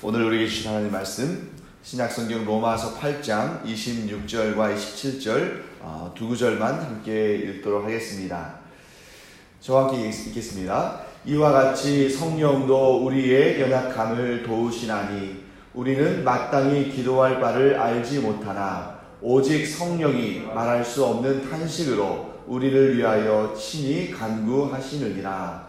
오늘 우리에게 주신 하나님 말씀 신약성경 로마서 8장 26절과 27절 두 구절만 함께 읽도록 하겠습니다. 저와 함께 읽겠습니다. 이와 같이 성령도 우리의 연약함을 도우시나니 우리는 마땅히 기도할 바를 알지 못하나 오직 성령이 말할 수 없는 탄식으로 우리를 위하여 친히 간구하시느니라.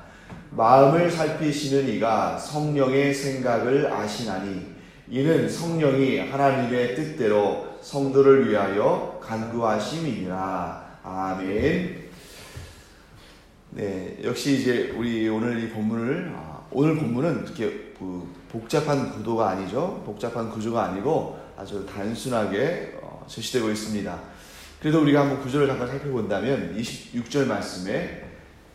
마음을 살피시는 이가 성령의 생각을 아시나니 이는 성령이 하나님의 뜻대로 성도를 위하여 간구하심이니라. 아멘. 네, 역시 이제 우리 오늘 이 본문을 오늘 본문은 이렇게 복잡한 구도가 아니죠. 복잡한 구조가 아니고 아주 단순하게 제시되고 있습니다. 그래도 우리가 한번 구조를 잠깐 살펴본다면 26절 말씀에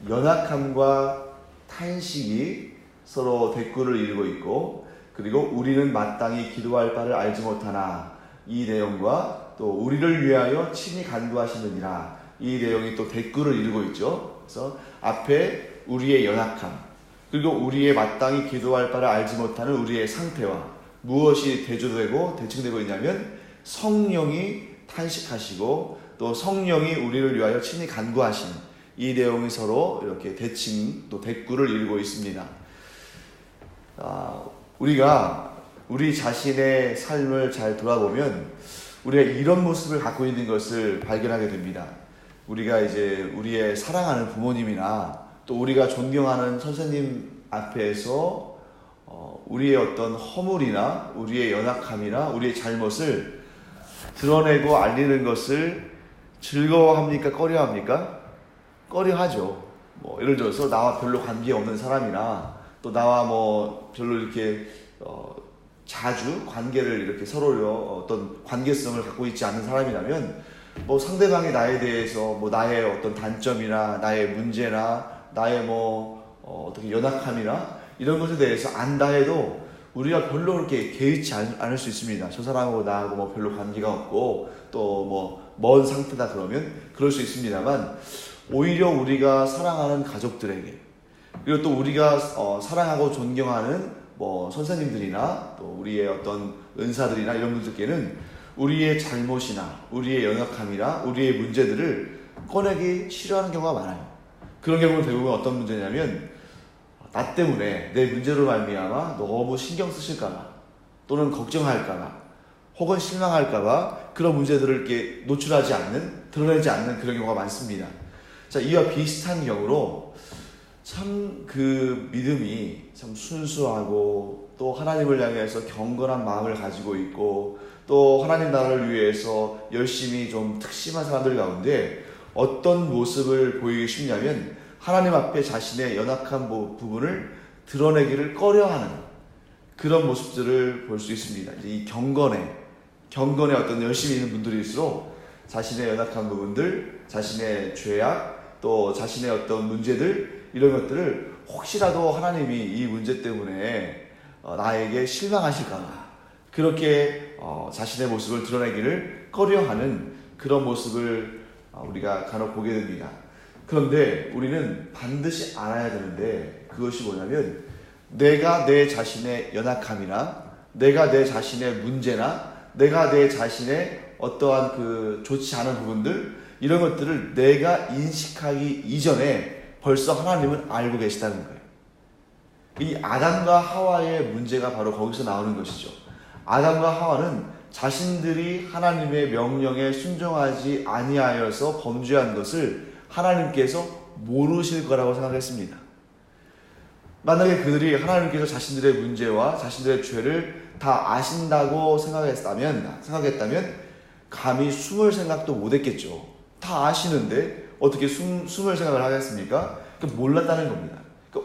연약함과 탄식이 서로 대꾸를 이루고 있고, 그리고 우리는 마땅히 기도할 바를 알지 못하나 이 내용과 또 우리를 위하여 친히 간구하시느니라 이 내용이 또 대꾸를 이루고 있죠. 그래서 앞에 우리의 연약함, 그리고 우리의 마땅히 기도할 바를 알지 못하는 우리의 상태와 무엇이 대조되고 대칭되고 있냐면 성령이 탄식하시고 또 성령이 우리를 위하여 친히 간구하시는 이 내용이 서로 이렇게 대칭 또 대꾸를 이루고 있습니다. 우리가 우리 자신의 삶을 잘 돌아보면 우리가 이런 모습을 갖고 있는 것을 발견하게 됩니다. 우리가 이제 우리의 사랑하는 부모님이나 또 우리가 존경하는 선생님 앞에서 우리의 어떤 허물이나 우리의 연약함이나 우리의 잘못을 드러내고 알리는 것을 즐거워합니까? 꺼려합니까? 꺼려하죠. 예를 들어서 나와 별로 관계없는 사람이나 또 나와 별로 이렇게 자주 관계를 이렇게 서로 어떤 관계성을 갖고 있지 않는 사람이라면 상대방이 나에 대해서 나의 어떤 단점이나 나의 문제나 나의 어떻게 연약함이나 이런 것에 대해서 안다 해도 우리가 별로 그렇게 개의치 않을 수 있습니다. 저 사람하고 나하고 별로 관계가 없고 또 먼 상태다 그러면 그럴 수 있습니다만, 오히려 우리가 사랑하는 가족들에게, 그리고 또 우리가 사랑하고 존경하는 선생님들이나 또 우리의 어떤 은사들이나 이런 분들께는 우리의 잘못이나 우리의 연약함이나 우리의 문제들을 꺼내기 싫어하는 경우가 많아요. 그런 경우는 대부분 어떤 문제냐면 나 때문에 내 문제로 말미암아 너무 신경 쓰실까봐 또는 걱정할까봐 혹은 실망할까봐 그런 문제들을 이렇게 노출하지 않는, 드러내지 않는 그런 경우가 많습니다. 자, 이와 비슷한 경우로 참 그 믿음이 참 순수하고 또 하나님을 향해서 경건한 마음을 가지고 있고 또 하나님 나라를 위해서 열심히 좀 특심한 사람들 가운데 어떤 모습을 보이기 쉽냐면 하나님 앞에 자신의 연약한 부분을 드러내기를 꺼려하는 그런 모습들을 볼 수 있습니다. 이 경건에 어떤 열심히 있는 분들일수록 자신의 연약한 부분들, 자신의 죄악, 또 자신의 어떤 문제들, 이런 것들을 혹시라도 하나님이 이 문제 때문에 나에게 실망하실까봐 그렇게 자신의 모습을 드러내기를 꺼려하는 그런 모습을 우리가 간혹 보게 됩니다. 그런데 우리는 반드시 알아야 되는데 그것이 뭐냐면 내가 내 자신의 연약함이나 내가 내 자신의 문제나 내가 내 자신의 어떠한 좋지 않은 부분들, 이런 것들을 내가 인식하기 이전에 벌써 하나님은 알고 계시다는 거예요. 이 아담과 하와의 문제가 바로 거기서 나오는 것이죠. 아담과 하와는 자신들이 하나님의 명령에 순종하지 아니하여서 범죄한 것을 하나님께서 모르실 거라고 생각했습니다. 만약에 그들이 하나님께서 자신들의 문제와 자신들의 죄를 다 아신다고 생각했다면 감히 숨을 생각도 못했겠죠. 다 아시는데 어떻게 숨을 생각을 하겠습니까? 몰랐다는 겁니다.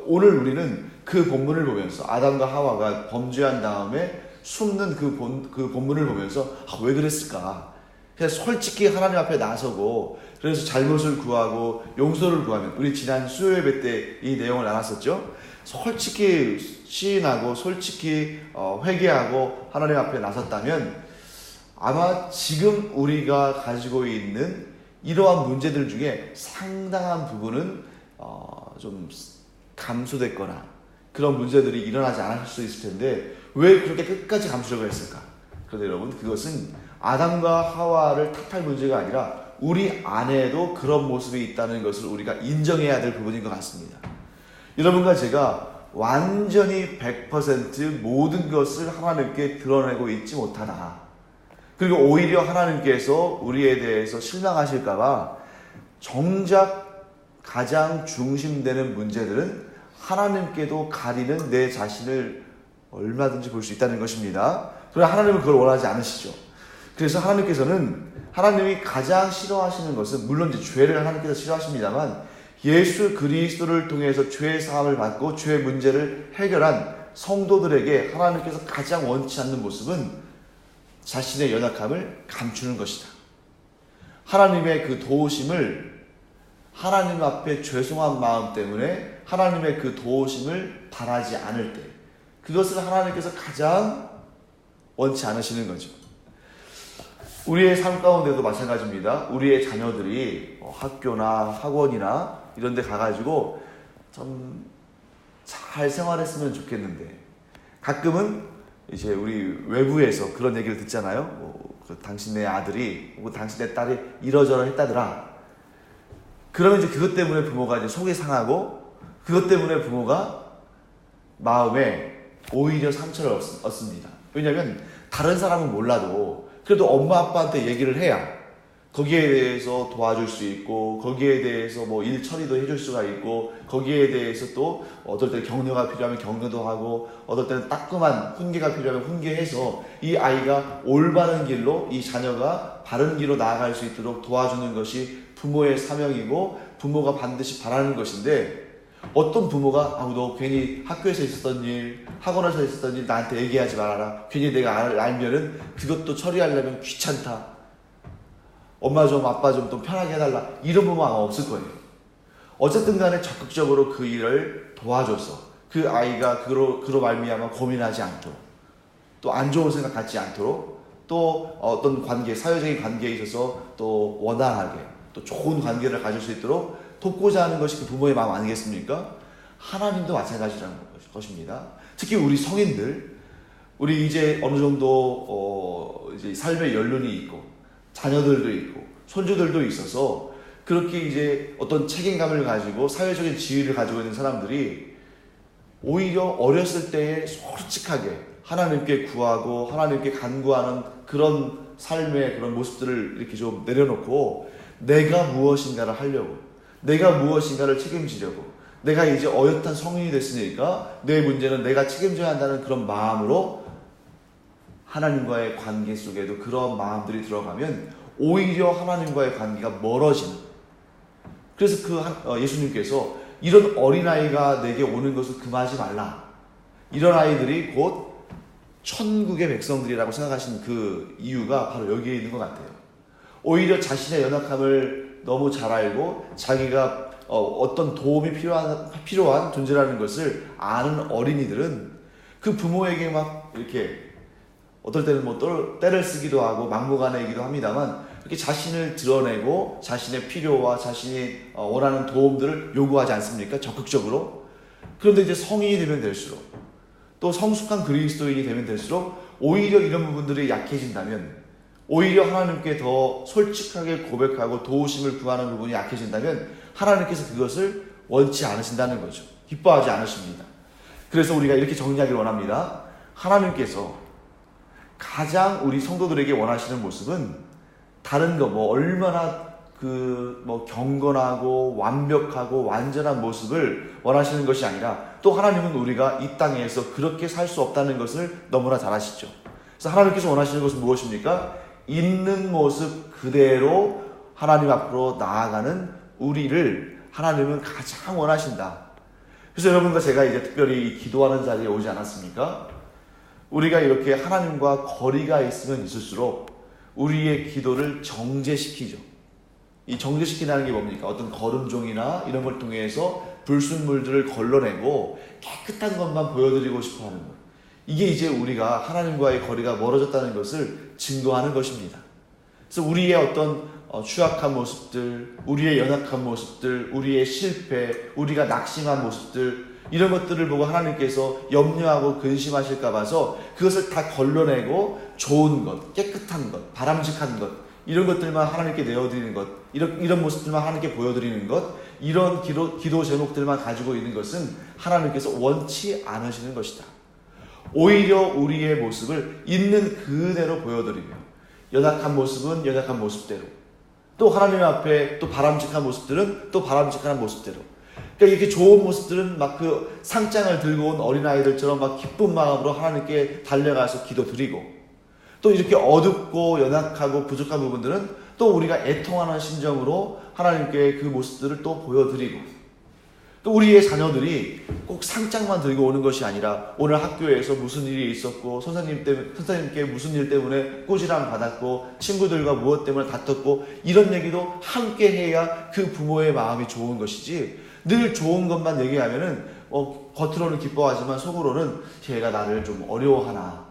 오늘 우리는 그 본문을 보면서 아담과 하와가 범죄한 다음에 숨는 그 본문을 보면서 왜 그랬을까? 그냥 솔직히 하나님 앞에 나서고 그래서 잘못을 구하고 용서를 구하면, 우리 지난 수요 예배 때 이 내용을 나눴었죠. 솔직히 시인하고 솔직히 회개하고 하나님 앞에 나섰다면 아마 지금 우리가 가지고 있는 이러한 문제들 중에 상당한 부분은 좀 감소됐거나 그런 문제들이 일어나지 않을 수 있을 텐데 왜 그렇게 끝까지 감추려고 했을까? 그런데 여러분, 그것은 아담과 하와를 탓할 문제가 아니라 우리 안에도 그런 모습이 있다는 것을 우리가 인정해야 될 부분인 것 같습니다. 여러분과 제가 완전히 100% 모든 것을 하나님께 드러내고 있지 못하나, 그리고 오히려 하나님께서 우리에 대해서 실망하실까봐 정작 가장 중심되는 문제들은 하나님께도 가리는 내 자신을 얼마든지 볼 수 있다는 것입니다. 그러나 하나님은 그걸 원하지 않으시죠. 그래서 하나님께서는, 하나님이 가장 싫어하시는 것은, 물론 이제 죄를 하나님께서 싫어하십니다만, 예수 그리스도를 통해서 죄의 사함을 받고 죄의 문제를 해결한 성도들에게 하나님께서 가장 원치 않는 모습은 자신의 연약함을 감추는 것이다. 하나님의 그 도우심을, 하나님 앞에 죄송한 마음 때문에 하나님의 그 도우심을 바라지 않을 때, 그것을 하나님께서 가장 원치 않으시는 거죠. 우리의 삶 가운데도 마찬가지입니다. 우리의 자녀들이 학교나 학원이나 이런 데 가가지고 좀 잘 생활했으면 좋겠는데, 가끔은 이제 우리 외부에서 그런 얘기를 듣잖아요. 당신의 아들이 혹은 당신의 딸이 이러저러 했다더라. 그러면 이제 그것 때문에 부모가 이제 속이 상하고, 그것 때문에 부모가 마음에 오히려 상처를 얻습니다. 왜냐하면 다른 사람은 몰라도 그래도 엄마 아빠한테 얘기를 해야 거기에 대해서 도와줄 수 있고, 거기에 대해서 뭐 일 처리도 해줄 수가 있고, 거기에 대해서 또 어떨 때는 격려가 필요하면 격려도 하고, 어떨 때는 따끔한 훈계가 필요하면 훈계해서 이 아이가 올바른 길로, 이 자녀가 바른 길로 나아갈 수 있도록 도와주는 것이 부모의 사명이고 부모가 반드시 바라는 것인데, 어떤 부모가 너 괜히 학교에서 있었던 일, 학원에서 있었던 일 나한테 얘기하지 말아라, 괜히 내가 알면은 그것도 처리하려면 귀찮다, 엄마 좀 아빠 좀 더 편하게 해달라, 이런 부모 아마 없을 거예요. 어쨌든 간에 적극적으로 그 일을 도와줘서 그 아이가 그로 말미암아 고민하지 않도록, 또 안 좋은 생각 갖지 않도록, 또 어떤 관계, 사회적인 관계에 있어서 또 원활하게 또 좋은 관계를 가질 수 있도록 돕고자 하는 것이 그 부모의 마음 아니겠습니까? 하나님도 마찬가지라는 것입니다. 특히 우리 성인들, 우리 이제 어느 정도 이제 삶의 연륜이 있고 자녀들도 있고 손주들도 있어서 그렇게 이제 어떤 책임감을 가지고 사회적인 지위를 가지고 있는 사람들이 오히려 어렸을 때에 솔직하게 하나님께 구하고 하나님께 간구하는 그런 삶의 그런 모습들을 이렇게 좀 내려놓고, 내가 무엇인가를 하려고, 내가 무엇인가를 책임지려고, 내가 이제 어엿한 성인이 됐으니까 내 문제는 내가 책임져야 한다는 그런 마음으로 하나님과의 관계 속에도 그런 마음들이 들어가면 오히려 하나님과의 관계가 멀어지는, 그래서 예수님께서 이런 어린아이가 내게 오는 것을 금하지 말라, 이런 아이들이 곧 천국의 백성들이라고 생각하신 그 이유가 바로 여기에 있는 것 같아요. 오히려 자신의 연약함을 너무 잘 알고 자기가 어떤 도움이 필요한 존재라는 것을 아는 어린이들은 그 부모에게 막 이렇게 어떨 때는 뭐 때를 쓰기도 하고 막무가내이기도 합니다만, 이렇게 자신을 드러내고 자신의 필요와 자신이 원하는 도움들을 요구하지 않습니까? 적극적으로. 그런데 이제 성인이 되면 될수록, 또 성숙한 그리스도인이 되면 될수록 오히려 이런 부분들이 약해진다면, 오히려 하나님께 더 솔직하게 고백하고 도우심을 구하는 부분이 약해진다면 하나님께서 그것을 원치 않으신다는 거죠. 기뻐하지 않으십니다. 그래서 우리가 이렇게 정리하기를 원합니다. 하나님께서 가장 우리 성도들에게 원하시는 모습은 다른 거 얼마나 경건하고 완벽하고 완전한 모습을 원하시는 것이 아니라, 또 하나님은 우리가 이 땅에서 그렇게 살 수 없다는 것을 너무나 잘 아시죠. 그래서 하나님께서 원하시는 것은 무엇입니까? 있는 모습 그대로 하나님 앞으로 나아가는 우리를 하나님은 가장 원하신다. 그래서 여러분과 제가 이제 특별히 기도하는 자리에 오지 않았습니까? 우리가 이렇게 하나님과 거리가 있으면 있을수록 우리의 기도를 정제시키죠. 이 정제시킨다는 게 뭡니까? 어떤 거름종이나 이런 걸 통해서 불순물들을 걸러내고 깨끗한 것만 보여드리고 싶어 하는 것. 이게 이제 우리가 하나님과의 거리가 멀어졌다는 것을 증거하는 것입니다. 그래서 우리의 어떤 추악한 모습들, 우리의 연약한 모습들, 우리의 실패, 우리가 낙심한 모습들, 이런 것들을 보고 하나님께서 염려하고 근심하실까 봐서 그것을 다 걸러내고 좋은 것, 깨끗한 것, 바람직한 것, 이런 것들만 하나님께 내어드리는 것, 이런 모습들만 하나님께 보여드리는 것, 이런 기도 제목들만 가지고 있는 것은 하나님께서 원치 않으시는 것이다. 오히려 우리의 모습을 있는 그대로 보여드리며, 연약한 모습은 연약한 모습대로, 또 하나님 앞에 또 바람직한 모습들은 또 바람직한 모습대로, 그러니까 이렇게 좋은 모습들은 막 그 상장을 들고 온 어린아이들처럼 막 기쁜 마음으로 하나님께 달려가서 기도드리고, 또 이렇게 어둡고 연약하고 부족한 부분들은 또 우리가 애통하는 심정으로 하나님께 그 모습들을 또 보여드리고, 또 우리의 자녀들이 꼭 상장만 들고 오는 것이 아니라 오늘 학교에서 무슨 일이 있었고 선생님께 무슨 일 때문에 꼬지람 받았고 친구들과 무엇 때문에 다퉜고 이런 얘기도 함께 해야 그 부모의 마음이 좋은 것이지, 늘 좋은 것만 얘기하면은 겉으로는 기뻐하지만 속으로는 얘가 나를 좀 어려워하나,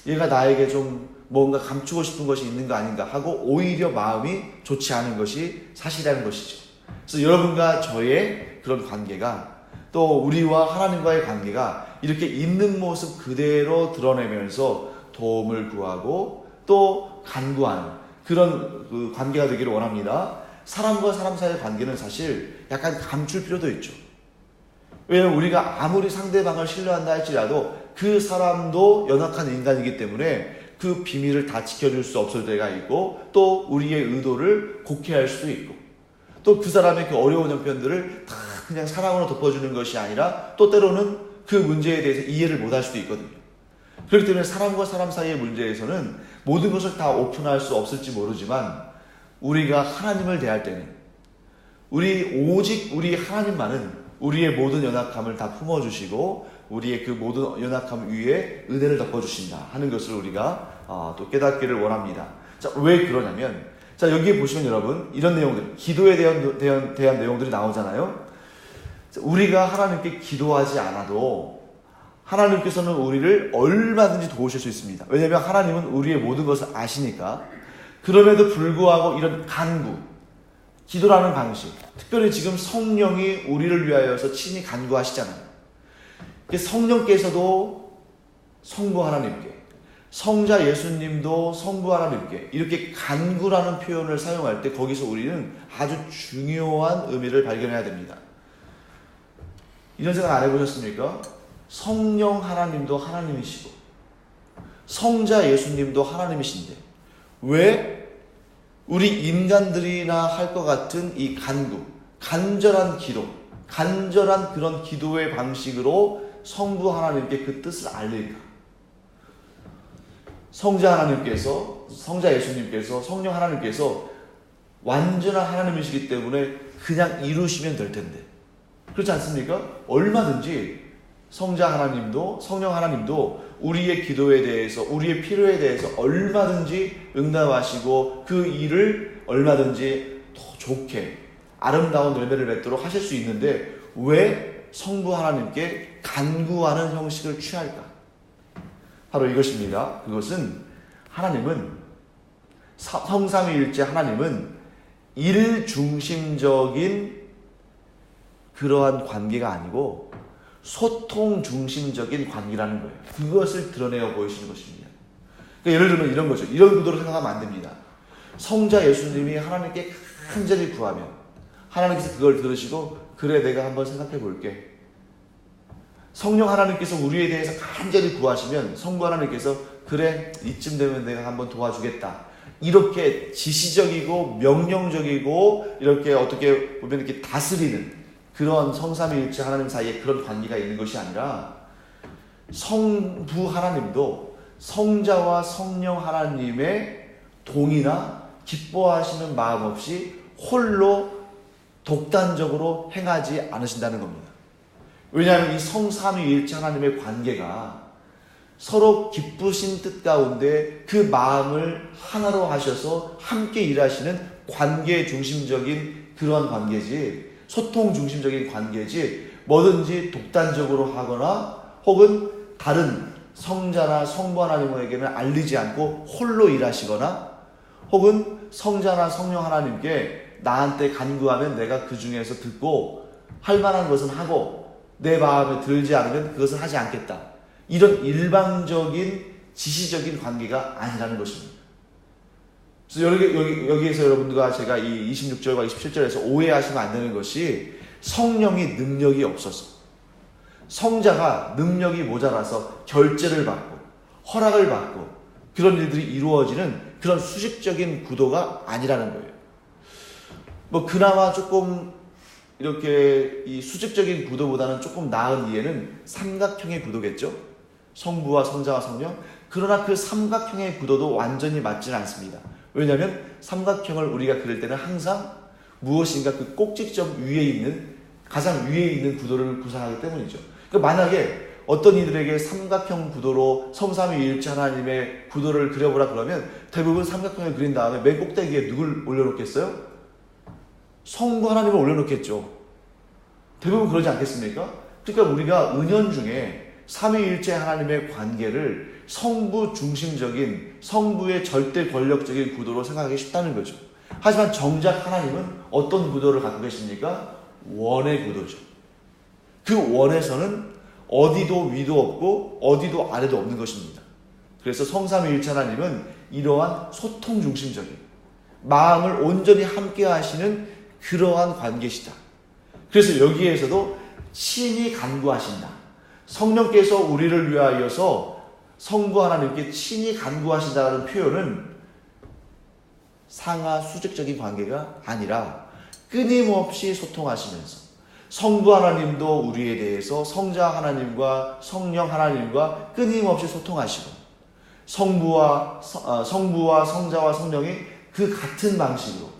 얘가 나에게 좀 뭔가 감추고 싶은 것이 있는 거 아닌가 하고 오히려 마음이 좋지 않은 것이 사실이라는 것이죠. 그래서 여러분과 저의 그런 관계가, 또 우리와 하나님과의 관계가 이렇게 있는 모습 그대로 드러내면서 도움을 구하고 또 간구하는 그런 그 관계가 되기를 원합니다. 사람과 사람 사이의 관계는 사실 약간 감출 필요도 있죠. 왜냐하면 우리가 아무리 상대방을 신뢰한다 할지라도 그 사람도 연약한 인간이기 때문에 그 비밀을 다 지켜줄 수 없을 때가 있고, 또 우리의 의도를 곡해할 수도 있고, 또 그 사람의 그 어려운 형편들을 다 그냥 사랑으로 덮어주는 것이 아니라 또 때로는 그 문제에 대해서 이해를 못할 수도 있거든요. 그렇기 때문에 사람과 사람 사이의 문제에서는 모든 것을 다 오픈할 수 없을지 모르지만, 우리가 하나님을 대할 때는 오직 우리 하나님만은 우리의 모든 연약함을 다 품어주시고 우리의 그 모든 연약함 위에 은혜를 덮어주신다 하는 것을 우리가 또 깨닫기를 원합니다. 자, 왜 그러냐면, 자, 여기에 보시면 여러분 이런 내용들, 기도에 대한 내용들이 나오잖아요. 자, 우리가 하나님께 기도하지 않아도 하나님께서는 우리를 얼마든지 도우실 수 있습니다. 왜냐하면 하나님은 우리의 모든 것을 아시니까. 그럼에도 불구하고 이런 간구, 기도라는 방식, 특별히 지금 성령이 우리를 위하여서 친히 간구하시잖아요. 성령께서도 성부 하나님께, 성자 예수님도 성부 하나님께 이렇게 간구라는 표현을 사용할 때 거기서 우리는 아주 중요한 의미를 발견해야 됩니다. 이런 생각 안 해보셨습니까? 성령 하나님도 하나님이시고 성자 예수님도 하나님이신데 왜 우리 인간들이나 할 것 같은 이 간구, 간절한 기도, 간절한 그런 기도의 방식으로 성부 하나님께 그 뜻을 알릴까? 성자 하나님께서, 성자 예수님께서, 성령 하나님께서 완전한 하나님이시기 때문에 그냥 이루시면 될 텐데, 그렇지 않습니까? 얼마든지 성자 하나님도 성령 하나님도 우리의 기도에 대해서, 우리의 필요에 대해서 얼마든지 응답하시고 그 일을 얼마든지 더 좋게 아름다운 열매를 맺도록 하실 수 있는데 왜 성부 하나님께 간구하는 형식을 취할까? 바로 이것입니다. 그것은 하나님은, 성삼위일체 하나님은 일중심적인 그러한 관계가 아니고 소통 중심적인 관계라는 거예요. 그것을 드러내어 보이시는 것입니다. 그러니까 예를 들면 이런 거죠. 이런 구도로 생각하면 안 됩니다. 성자 예수님이 하나님께 간절히 구하면 하나님께서 그걸 들으시고 그래 내가 한번 생각해 볼게. 성령 하나님께서 우리에 대해서 간절히 구하시면 성부 하나님께서 그래 이쯤 되면 내가 한번 도와주겠다. 이렇게 지시적이고 명령적이고 이렇게 어떻게 보면 이렇게 다스리는 그런 성삼위일체 하나님 사이에 그런 관계가 있는 것이 아니라 성부 하나님도 성자와 성령 하나님의 동의나 기뻐하시는 마음 없이 홀로 독단적으로 행하지 않으신다는 겁니다. 왜냐하면 이 성삼위일체 하나님의 관계가 서로 기쁘신 뜻 가운데 그 마음을 하나로 하셔서 함께 일하시는 관계 중심적인 그러한 관계지, 소통 중심적인 관계지, 뭐든지 독단적으로 하거나 혹은 다른 성자나 성부 하나님에게는 알리지 않고 홀로 일하시거나 혹은 성자나 성령 하나님께 나한테 간구하면 내가 그 중에서 듣고 할 만한 것은 하고 내 마음에 들지 않으면 그것을 하지 않겠다. 이런 일방적인 지시적인 관계가 아니라는 것입니다. 그래서 여기에서 여러분들과 제가 이 26절과 27절에서 오해하시면 안 되는 것이 성령이 능력이 없어서 성자가 능력이 모자라서 결제를 받고 허락을 받고 그런 일들이 이루어지는 그런 수직적인 구도가 아니라는 거예요. 뭐 그나마 조금 이렇게 이 수직적인 구도보다는 조금 나은 이해는 삼각형의 구도겠죠. 성부와 성자와 성령. 그러나 그 삼각형의 구도도 완전히 맞지는 않습니다. 왜냐하면 삼각형을 우리가 그릴 때는 항상 무엇인가 그 꼭지점 위에 있는 가장 위에 있는 구도를 구상하기 때문이죠. 그러니까 만약에 어떤 이들에게 삼각형 구도로 성삼위일체 하나님의 구도를 그려보라 그러면 대부분 삼각형을 그린 다음에 맨 꼭대기에 누굴 올려놓겠어요? 성부 하나님을 올려놓겠죠. 대부분 그러지 않겠습니까? 그러니까 우리가 은연중에 삼위일체 하나님의 관계를 성부 중심적인 성부의 절대 권력적인 구도로 생각하기 쉽다는 거죠. 하지만 정작 하나님은 어떤 구도를 갖고 계십니까? 원의 구도죠. 그 원에서는 어디도 위도 없고 어디도 아래도 없는 것입니다. 그래서 성삼위일체 하나님은 이러한 소통 중심적인 마음을 온전히 함께 하시는 그러한 관계시다. 그래서 여기에서도 친히 간구하신다. 성령께서 우리를 위하여서 성부 하나님께 친히 간구하신다는 표현은 상하 수직적인 관계가 아니라 끊임없이 소통하시면서 성부 하나님도 우리에 대해서 성자 하나님과 성령 하나님과 끊임없이 소통하시고 성부와 성자와 성령이 그 같은 방식으로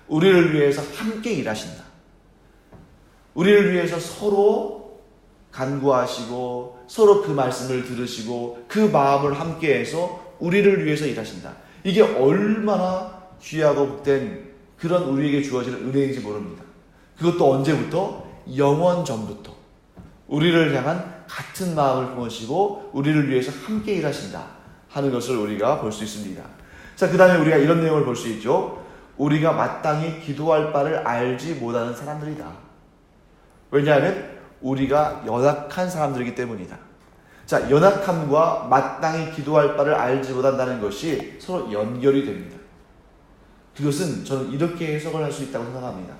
우리를 위해서 함께 일하신다. 우리를 위해서 서로 간구하시고 서로 그 말씀을 들으시고 그 마음을 함께해서 우리를 위해서 일하신다. 이게 얼마나 귀하고 복된 그런 우리에게 주어지는 은혜인지 모릅니다. 그것도 언제부터? 영원 전부터 우리를 향한 같은 마음을 품으시고 우리를 위해서 함께 일하신다 하는 것을 우리가 볼 수 있습니다. 자, 그 다음에 우리가 이런 내용을 볼 수 있죠. 우리가 마땅히 기도할 바를 알지 못하는 사람들이다. 왜냐하면 우리가 연약한 사람들이기 때문이다. 자, 연약함과 마땅히 기도할 바를 알지 못한다는 것이 서로 연결이 됩니다. 그것은 저는 이렇게 해석을 할 수 있다고 생각합니다.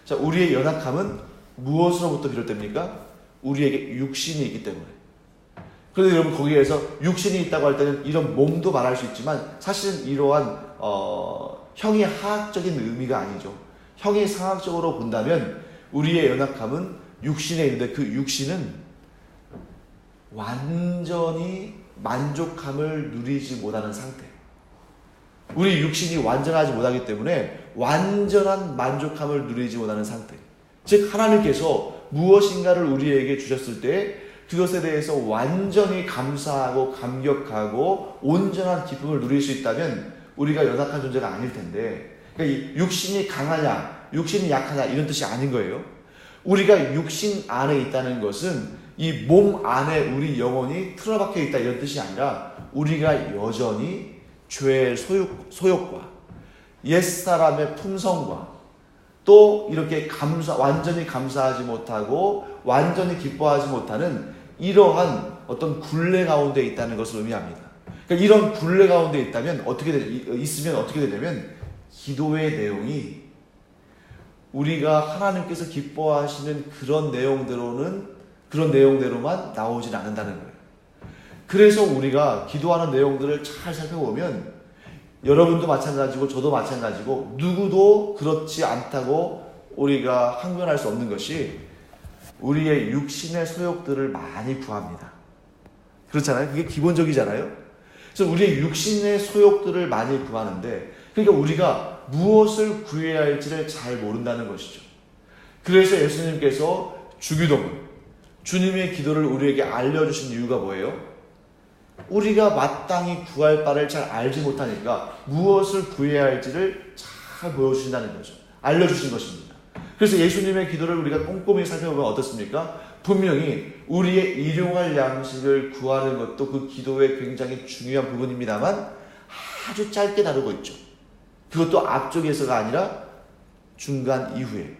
자, 우리의 연약함은 무엇으로부터 비롯됩니까? 우리에게 육신이 있기 때문에. 그런데 여러분 거기에서 육신이 있다고 할 때는 이런 몸도 말할 수 있지만 사실은 이러한 형이 하학적인 의미가 아니죠. 형이 상학적으로 본다면 우리의 연약함은 육신에 있는데 그 육신은 완전히 만족함을 누리지 못하는 상태. 우리 육신이 완전하지 못하기 때문에 완전한 만족함을 누리지 못하는 상태. 즉 하나님께서 무엇인가를 우리에게 주셨을 때 그것에 대해서 완전히 감사하고 감격하고 온전한 기쁨을 누릴 수 있다면 우리가 연약한 존재가 아닐 텐데, 그러니까 이 육신이 강하냐 육신이 약하냐 이런 뜻이 아닌 거예요. 우리가 육신 안에 있다는 것은 이 몸 안에 우리 영혼이 틀어박혀 있다 이런 뜻이 아니라 우리가 여전히 죄의 소욕과 옛사람의 품성과 또 이렇게 완전히 감사하지 못하고 완전히 기뻐하지 못하는 이러한 어떤 굴레 가운데 있다는 것을 의미합니다. 그러니까 이런 굴레 가운데 있으면 어떻게 되냐면 기도의 내용이 우리가 하나님께서 기뻐하시는 그런 내용대로만 나오진 않는다는 거예요. 그래서 우리가 기도하는 내용들을 잘 살펴보면 여러분도 마찬가지고 저도 마찬가지고 누구도 그렇지 않다고 우리가 항변할 수 없는 것이 우리의 육신의 소욕들을 많이 구합니다. 그렇잖아요. 그게 기본적이잖아요. 그래서 우리의 육신의 소욕들을 많이 구하는데 그러니까 우리가 무엇을 구해야 할지를 잘 모른다는 것이죠. 그래서 예수님께서 주기도문, 주님의 기도를 우리에게 알려주신 이유가 뭐예요? 우리가 마땅히 구할 바를 잘 알지 못하니까 무엇을 구해야 할지를 잘 보여주신다는 거죠. 알려주신 것입니다. 그래서 예수님의 기도를 우리가 꼼꼼히 살펴보면 어떻습니까? 분명히 우리의 일용할 양식을 구하는 것도 그 기도의 굉장히 중요한 부분입니다만 아주 짧게 다루고 있죠. 그것도 앞쪽에서가 아니라 중간 이후에.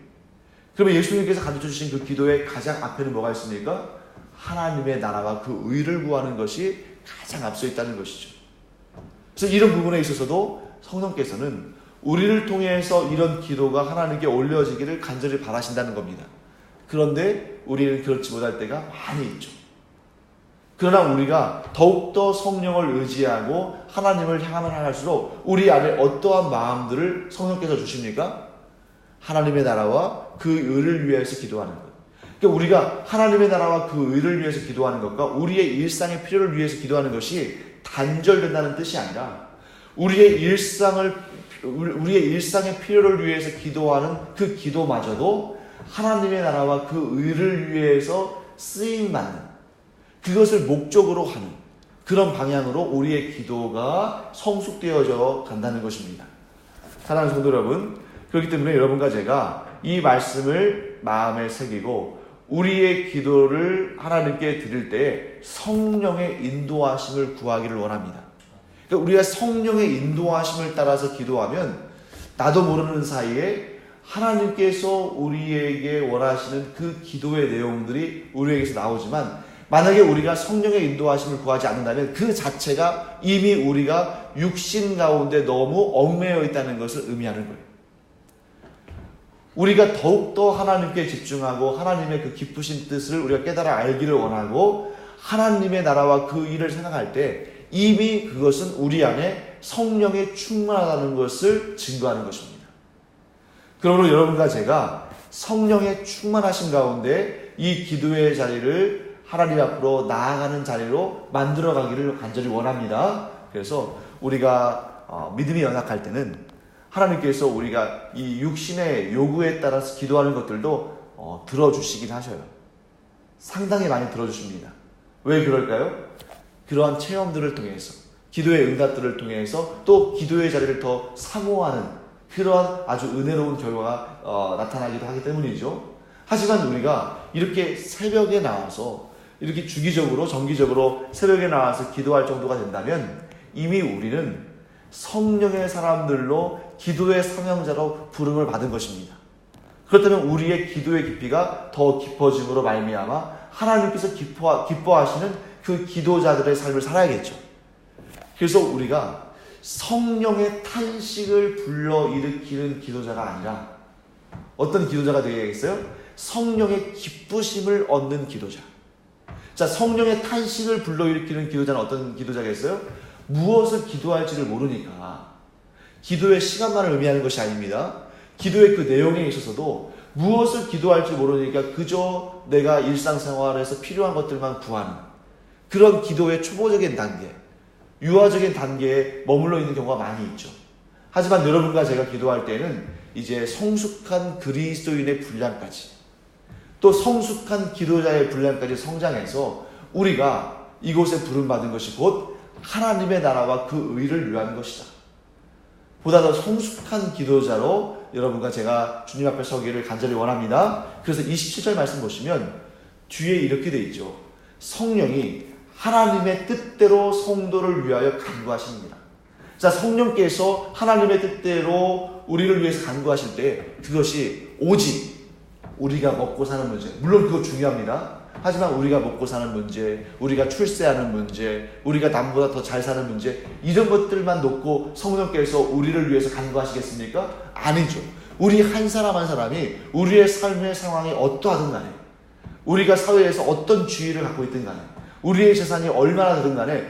그러면 예수님께서 가르쳐 주신 그 기도의 가장 앞에는 뭐가 있습니까? 하나님의 나라와 그 의를 구하는 것이 가장 앞서 있다는 것이죠. 그래서 이런 부분에 있어서도 성령께서는 우리를 통해서 이런 기도가 하나님께 올려지기를 간절히 바라신다는 겁니다. 그런데 우리는 그렇지 못할 때가 많이 있죠. 그러나 우리가 더욱더 성령을 의지하고 하나님을 향하면 할수록 우리 안에 어떠한 마음들을 성령께서 주십니까? 하나님의 나라와 그 의를 위해서 기도하는 것. 그러니까 우리가 하나님의 나라와 그 의를 위해서 기도하는 것과 우리의 일상의 필요를 위해서 기도하는 것이 단절된다는 뜻이 아니라 우리의 일상의 필요를 위해서 기도하는 그 기도마저도 하나님의 나라와 그 의를 위해서 쓰임받는, 그것을 목적으로 하는 그런 방향으로 우리의 기도가 성숙되어져 간다는 것입니다. 사랑하는 성도 여러분, 그렇기 때문에 여러분과 제가 이 말씀을 마음에 새기고 우리의 기도를 하나님께 드릴 때 성령의 인도하심을 구하기를 원합니다. 그러니까 우리가 성령의 인도하심을 따라서 기도하면 나도 모르는 사이에 하나님께서 우리에게 원하시는 그 기도의 내용들이 우리에게서 나오지만, 만약에 우리가 성령의 인도하심을 구하지 않는다면 그 자체가 이미 우리가 육신 가운데 너무 얽매여 있다는 것을 의미하는 거예요. 우리가 더욱더 하나님께 집중하고 하나님의 그 깊으신 뜻을 우리가 깨달아 알기를 원하고 하나님의 나라와 그 일을 생각할 때 이미 그것은 우리 안에 성령이 충만하다는 것을 증거하는 것입니다. 그러므로 여러분과 제가 성령의 충만하신 가운데 이 기도의 자리를 하나님 앞으로 나아가는 자리로 만들어가기를 간절히 원합니다. 그래서 우리가 믿음이 연약할 때는 하나님께서 우리가 이 육신의 요구에 따라서 기도하는 것들도 들어주시긴 하셔요. 상당히 많이 들어주십니다. 왜 그럴까요? 그러한 체험들을 통해서, 기도의 응답들을 통해서 또 기도의 자리를 더 사모하는 그러한 아주 은혜로운 결과가 나타나기도 하기 때문이죠. 하지만 우리가 이렇게 새벽에 나와서 이렇게 주기적으로 정기적으로 새벽에 나와서 기도할 정도가 된다면 이미 우리는 성령의 사람들로 기도의 사명자로 부름을 받은 것입니다. 그렇다면 우리의 기도의 깊이가 더 깊어짐으로 말미암아 하나님께서 기뻐하시는 그 기도자들의 삶을 살아야겠죠. 그래서 우리가 성령의 탄식을 불러일으키는 기도자가 아니라 어떤 기도자가 되어야겠어요? 성령의 기쁘심을 얻는 기도자. 자, 성령의 탄식을 불러일으키는 기도자는 어떤 기도자겠어요? 무엇을 기도할지를 모르니까 기도의 시간만을 의미하는 것이 아닙니다. 기도의 그 내용에 있어서도 무엇을 기도할지 모르니까 그저 내가 일상생활에서 필요한 것들만 구하는 그런 기도의 초보적인 단계, 유아적인 단계에 머물러 있는 경우가 많이 있죠. 하지만 여러분과 제가 기도할 때는 이제 성숙한 그리스도인의 분량까지, 또 성숙한 기도자의 분량까지 성장해서 우리가 이곳에 부름받은 것이 곧 하나님의 나라와 그 의를 위한 것이다. 보다 더 성숙한 기도자로 여러분과 제가 주님 앞에 서기를 간절히 원합니다. 그래서 27절 말씀 보시면 뒤에 이렇게 돼 있죠. 성령이 하나님의 뜻대로 성도를 위하여 간구하십니다. 자, 성령께서 하나님의 뜻대로 우리를 위해서 간구하실 때 그것이 오직 우리가 먹고 사는 문제, 물론 그거 중요합니다. 하지만 우리가 먹고 사는 문제, 우리가 출세하는 문제, 우리가 남보다 더 잘 사는 문제, 이런 것들만 놓고 성령께서 우리를 위해서 간구하시겠습니까? 아니죠. 우리 한 사람 한 사람이 우리의 삶의 상황이 어떠하든 간에, 우리가 사회에서 어떤 지위를 갖고 있든 간에, 우리의 재산이 얼마나 되든 간에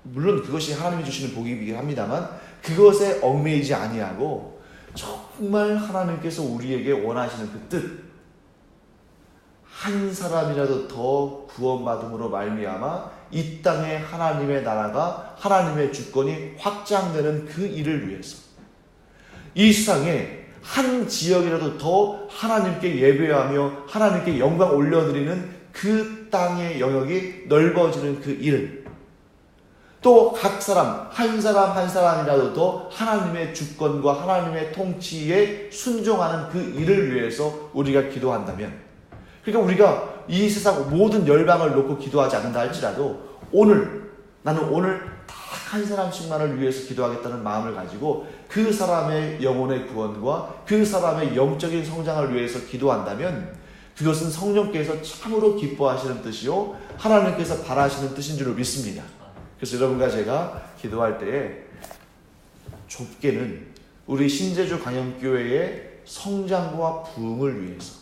물론 그것이 하나님이 주시는 복이긴 합니다만 그것에 얽매이지 아니하고 정말 하나님께서 우리에게 원하시는 그 뜻, 한 사람이라도 더 구원받음으로 말미암아 이 땅에 하나님의 나라가, 하나님의 주권이 확장되는 그 일을 위해서, 이 세상에 한 지역이라도 더 하나님께 예배하며 하나님께 영광 올려드리는 그 땅의 영역이 넓어지는 그 일, 또 각 사람 한 사람이라도 더 하나님의 주권과 하나님의 통치에 순종하는 그 일을 위해서 우리가 기도한다면, 그러니까 우리가 이 세상 모든 열방을 놓고 기도하지 않는다 할지라도 나는 오늘 다 한 사람씩만을 위해서 기도하겠다는 마음을 가지고 그 사람의 영혼의 구원과 그 사람의 영적인 성장을 위해서 기도한다면 그것은 성령께서 참으로 기뻐하시는 뜻이요 하나님께서 바라시는 뜻인 줄 믿습니다. 그래서 여러분과 제가 기도할 때에 좁게는 우리 신제주 광영교회의 성장과 부흥을 위해서,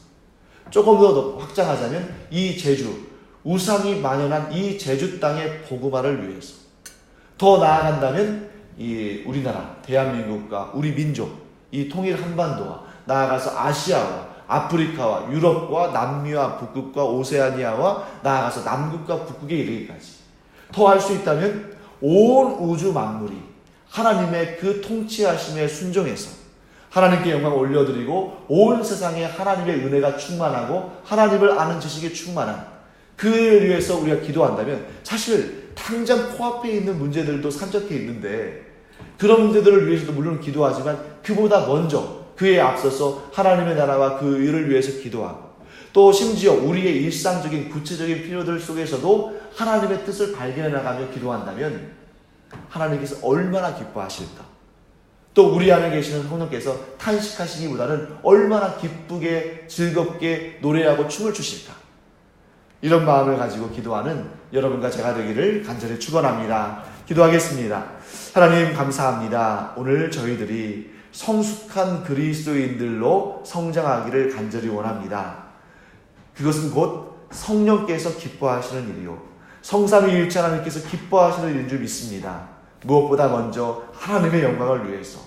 조금 더 확장하자면 이 제주, 우상이 만연한 이 제주 땅의 복음화를 위해서, 더 나아간다면 이 우리나라 대한민국과 우리 민족, 이 통일 한반도와 나아가서 아시아와 아프리카와 유럽과 남미와 북극과 오세아니아와 나아가서 남극과 북극에 이르기까지, 더 할 수 있다면 온 우주 만물이 하나님의 그 통치하심에 순종해서 하나님께 영광을 올려드리고 온 세상에 하나님의 은혜가 충만하고 하나님을 아는 지식이 충만한 그를 위해서 우리가 기도한다면, 사실 당장 코앞에 있는 문제들도 산적해 있는데 그런 문제들을 위해서도 물론 기도하지만 그보다 먼저 그에 앞서서 하나님의 나라와 그 일을 위해서 기도하고, 또 심지어 우리의 일상적인 구체적인 필요들 속에서도 하나님의 뜻을 발견해 나가며 기도한다면 하나님께서 얼마나 기뻐하실까. 또 우리 안에 계시는 성령께서 탄식하시기보다는 얼마나 기쁘게 즐겁게 노래하고 춤을 추실까. 이런 마음을 가지고 기도하는 여러분과 제가 되기를 간절히 축원합니다. 기도하겠습니다. 하나님 감사합니다. 오늘 저희들이 성숙한 그리스도인들로 성장하기를 간절히 원합니다. 그것은 곧 성령께서 기뻐하시는 일이요 성삼위일체 하나님께서 기뻐하시는 일인 줄 믿습니다. 무엇보다 먼저 하나님의 영광을 위해서,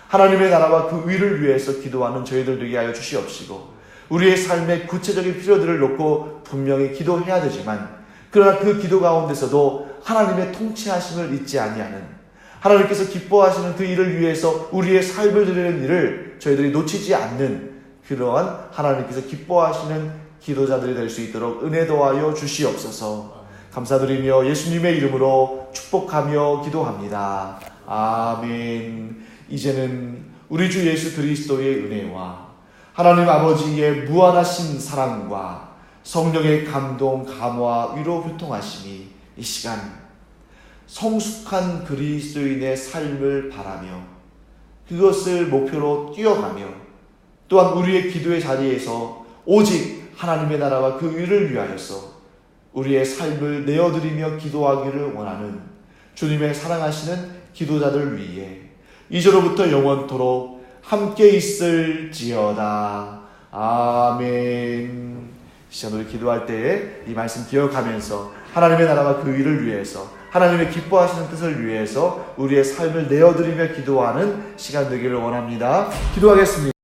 하나님의 나라와 그 위를 위해서 기도하는 저희들 되게 하여 주시옵시고, 우리의 삶의 구체적인 필요들을 놓고 분명히 기도해야 되지만, 그러나 그 기도 가운데서도 하나님의 통치하심을 잊지 아니하는, 하나님께서 기뻐하시는 그 일을 위해서 우리의 삶을 드리는 일을 저희들이 놓치지 않는 그러한 하나님께서 기뻐하시는 기도자들이 될 수 있도록 은혜 더하여 주시옵소서. 감사드리며 예수님의 이름으로 축복하며 기도합니다. 아멘. 이제는 우리 주 예수 그리스도의 은혜와 하나님 아버지의 무한하신 사랑과 성령의 감동, 감화, 위로, 교통하심이 이 시간 성숙한 그리스도인의 삶을 바라며 그것을 목표로 뛰어가며, 또한 우리의 기도의 자리에서 오직 하나님의 나라와 그 위를 위하여서 우리의 삶을 내어드리며 기도하기를 원하는 주님의 사랑하시는 기도자들 위해 이제로부터 영원토록 함께 있을지어다. 아멘. 시간 우리 기도할 때에 이 말씀 기억하면서 하나님의 나라와 그 위를 위해서, 하나님의 기뻐하시는 뜻을 위해서 우리의 삶을 내어드리며 기도하는 시간 되기를 원합니다. 기도하겠습니다.